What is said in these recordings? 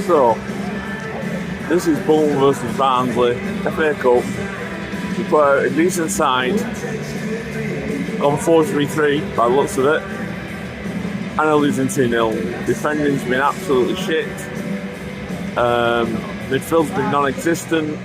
So, this is Bolton versus Barnsley, FA Cup. We play a decent side, on 4-3-3 by the looks of it, and are losing 2-0. Defending's been absolutely shit. Midfield's been non-existent.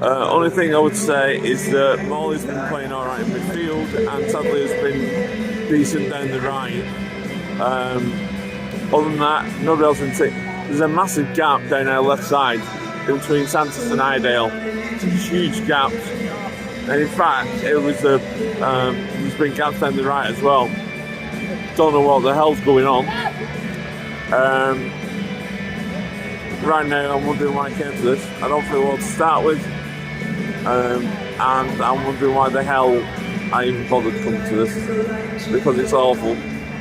Only thing I would say is that Morley's been playing alright in midfield, and sadly has been decent down the right. Other than that, nobody else in there's a massive gap down our left side between Santos and Iredale. Huge gaps. And in fact, there's been gaps down the right as well. Don't know what the hell's going on. Right now, I'm wondering why I came to this. I don't feel well to start with. And I'm wondering why the hell I even bothered to come to this. Because it's awful.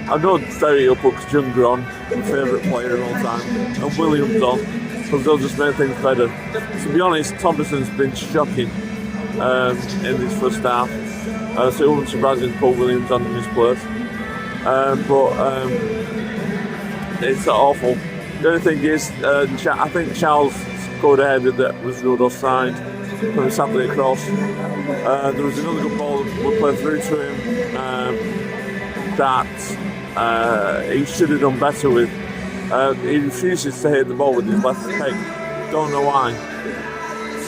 I know Derry will put Kajunga on, my favourite player of all time, and Williams on, because they'll just make things better. To be honest, Thompson's been shocking in this first half, so it wasn't surprising to put Williams on in his place. But it's awful. The only thing is, I think Charles scored ahead that was ruled offside, from sadly across. There was another good ball we played through to him that he should have done better with. He refuses to hit the ball with his left leg. Don't know why.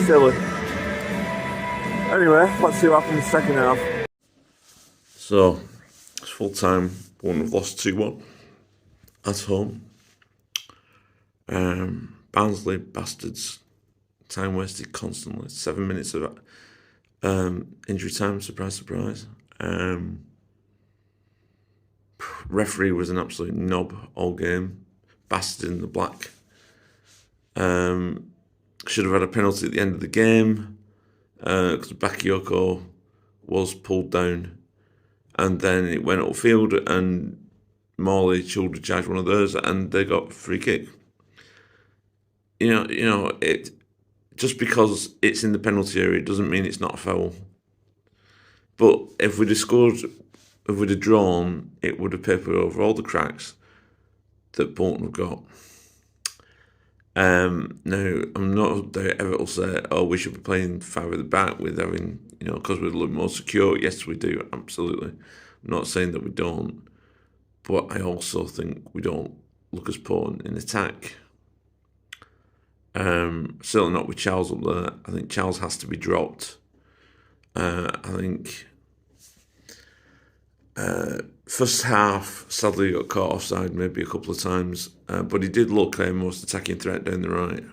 Silly. Anyway, let's see what happens in the second half. So, it's full time. One have lost 2-1 at home. Barnsley bastards. Time wasted constantly. 7 minutes of injury time. Surprise, surprise. Referee was an absolute knob all game. Bastard in the black. Should have had a penalty at the end of the game because Bakayoko was pulled down, and then it went upfield and Morley shoulder charged one of those, and they got free kick. You know, it just because it's in the penalty area doesn't mean it's not a foul. But if we'd have scored, if we'd have drawn, it would have papered over all the cracks that Bolton have got. Now, I'm not that Evatt will say, oh, we should be playing 5 at the back with having, because we look more secure. Yes, we do, absolutely. I'm not saying that we don't, but I also think we don't look as potent in attack. Certainly not with Charles up there. I think Charles has to be dropped. I think first half, sadly, got caught offside maybe a couple of times, but he did look a most attacking threat down the right.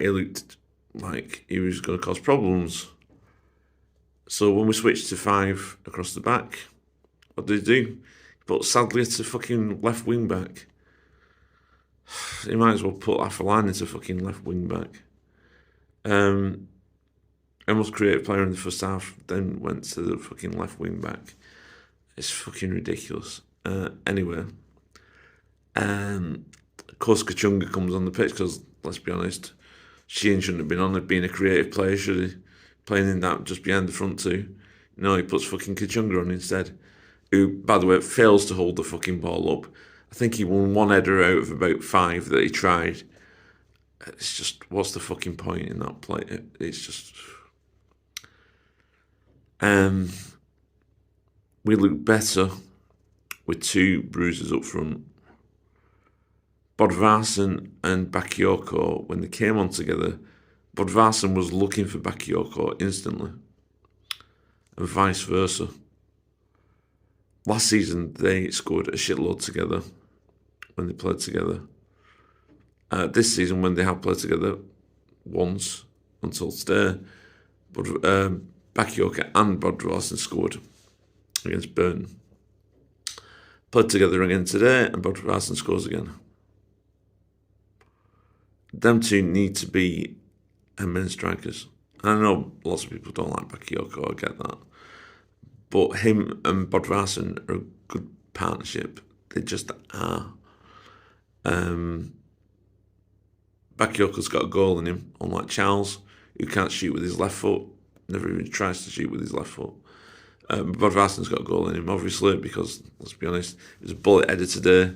He looked like he was going to cause problems. So when we switched to 5 across the back, what did he do? He put Sadler to fucking left wing back. He might as well put Afalani into fucking left wing back. Most creative player in the first half, then went to the fucking left wing back. It's fucking ridiculous. Anyway, of course Kachunga comes on the pitch because, let's be honest, Sheehan shouldn't have been on it being a creative player, should he? Playing in that just behind the front two. No, he puts fucking Kachunga on instead, who, by the way, fails to hold the fucking ball up. I think he won 1 header out of about 5 that he tried. It's just, what's the fucking point in that play? It's just... we look better with 2 bruises up front. Bodvarsson and Bakayoko, when they came on together, Bodvarsson was looking for Bakayoko instantly, and vice versa. Last season, they scored a shitload together when they played together. This season, when they have played together once until today, but Bakayoko and Bodvarsson scored against Burton. Played together again today, and Bodvarsson scores again. Them two need to be main strikers. I know lots of people don't like Bakayoko, I get that. But him and Bodvarsson are a good partnership. They just are. Bakayoko's got a goal in him, unlike Charles, who can't shoot with his left foot. Never even tries to shoot with his left foot. Bodvarsson's got a goal in him, obviously, because, let's be honest, it was a bullet header today.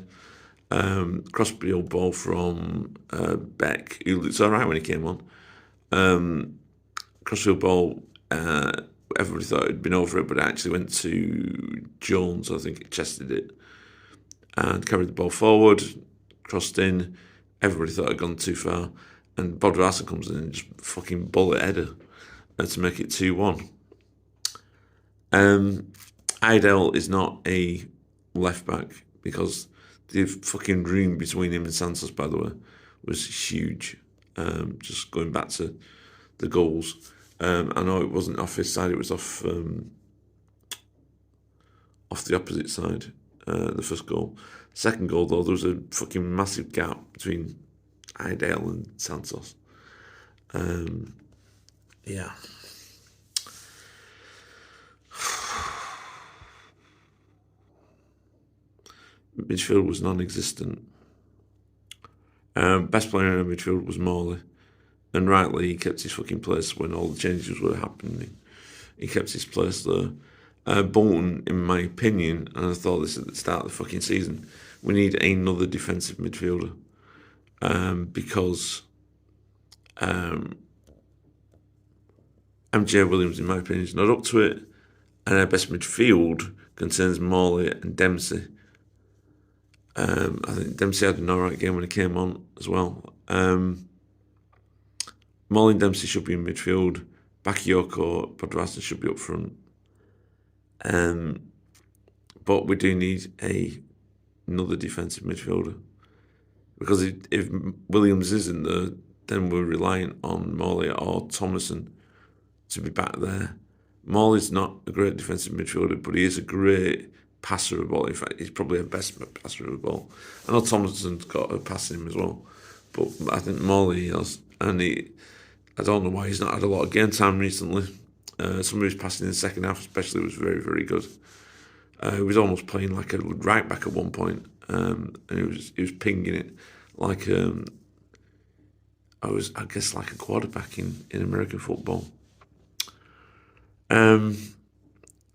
Crossfield ball from Beck, who looked all right when he came on. Crossfield ball, everybody thought it had been over it, but it actually went to Jones. I think it chested it and carried the ball forward, crossed in. Everybody thought it had gone too far, and Bodvarsson comes in and just fucking bullet header to make it 2-1. Idell is not a left back because the fucking room between him and Santos, by the way, was huge. Just going back to the goals, I know it wasn't off his side; it was off the opposite side. The first goal, second goal though, there was a fucking massive gap between Idell and Santos. Yeah. Midfield was non-existent. Best player in the midfield was Morley, and rightly he kept his fucking place when all the changes were happening. He kept his place there. Bolton, in my opinion, and I thought this at the start of the fucking season, we need another defensive midfielder because MJ Williams, in my opinion, is not up to it, and our best midfield contains Morley and Dempsey. I think Dempsey had an alright game when he came on as well. Morley and Dempsey should be in midfield. Bakayoko, Bodvarsson should be up front. But we do need another defensive midfielder. Because if Williams isn't there, then we're relying on Morley or Thomason to be back there. Morley's not a great defensive midfielder, but he is a great passer of the ball. In fact, he's probably the best passer of the ball. I know Thomason's got a pass in him as well, but I think Morley has. And I don't know why he's not had a lot of game time recently. Some of his passing in the second half especially was very, very good. He was almost playing like a right back at one point, and he was pinging it like I guess like a quarterback in American football.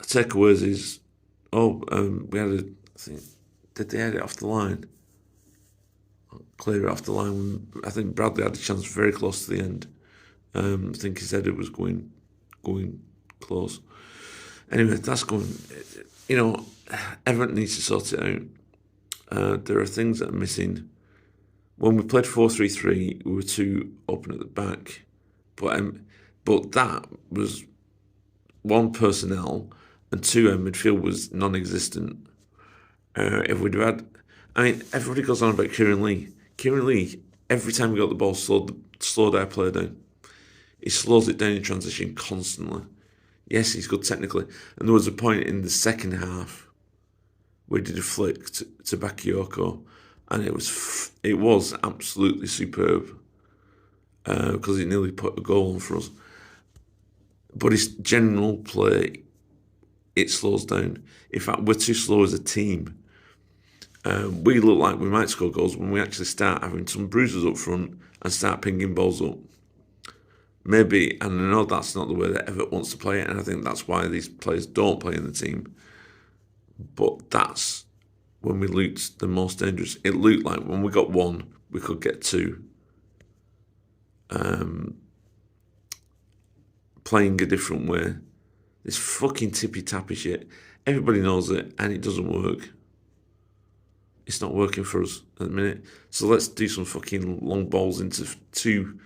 Takeaways is we had I think, did they head it off the line? Clear it off the line. I think Bradley had a chance very close to the end. I think his header was going close. Anyway, that's going. Evatt needs to sort it out. There are things that are missing. When we played 4-3-3, we were too open at the back, but that was one, personnel, and two, our midfield was non-existent. If we'd had, everybody goes on about Kieran Lee. Kieran Lee, every time we got the ball, slowed our player down. He slows it down in transition constantly. Yes, he's good technically. And there was a point in the second half where he did a flick to Bakayoko, and it was absolutely superb because he nearly put a goal on for us. But his general play, it slows down. In fact, we're too slow as a team. We look like we might score goals when we actually start having some bruises up front and start pinging balls up. Maybe, and I know that's not the way that Evatt wants to play it, and I think that's why these players don't play in the team. But that's when we looked the most dangerous. It looked like when we got one, we could get two. Playing a different way. This fucking tippy-tappy shit. Everybody knows it, and it doesn't work. It's not working for us at the minute. So let's do some fucking long balls into two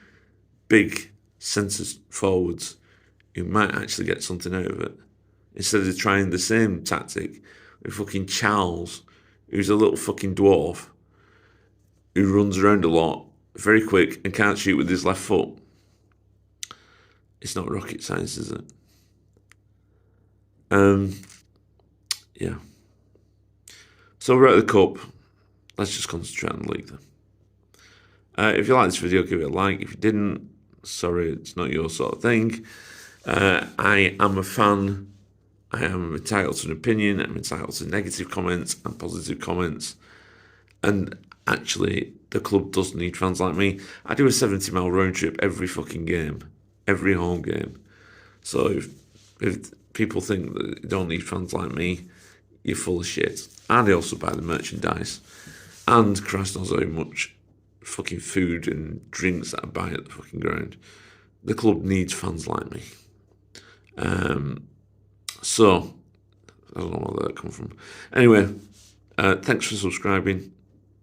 big centre forwards who might actually get something out of it. Instead of trying the same tactic with fucking Charles, who's a little fucking dwarf, who runs around a lot, very quick, and can't shoot with his left foot. It's not rocket science, is it? Yeah. So we're at the Cup. Let's just concentrate on the league then. If you like this video, give it a like. If you didn't, sorry, it's not your sort of thing. I am a fan. I am entitled to an opinion. I'm entitled to negative comments and positive comments. And actually, the club does need fans like me. I do a 70-mile round trip every fucking game, every home game. So if people think that you don't need fans like me, you're full of shit. And I also buy the merchandise. And Christ knows how much fucking food and drinks that I buy at the fucking ground. The club needs fans like me. So, I don't know where that come from. Anyway, thanks for subscribing,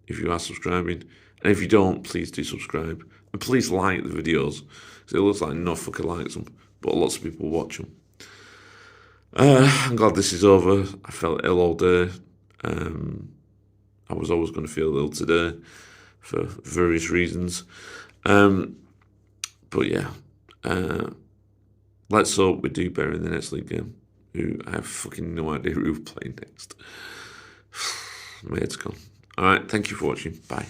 if you are subscribing. And if you don't, please do subscribe. And please like the videos, because it looks like no fucker likes them, but lots of people watch them. I'm glad this is over. I felt ill all day. I was always going to feel ill today for various reasons. But yeah, let's hope we do better in the next league game. I have fucking no idea who we're playing next. My head's gone. Alright, thank you for watching. Bye.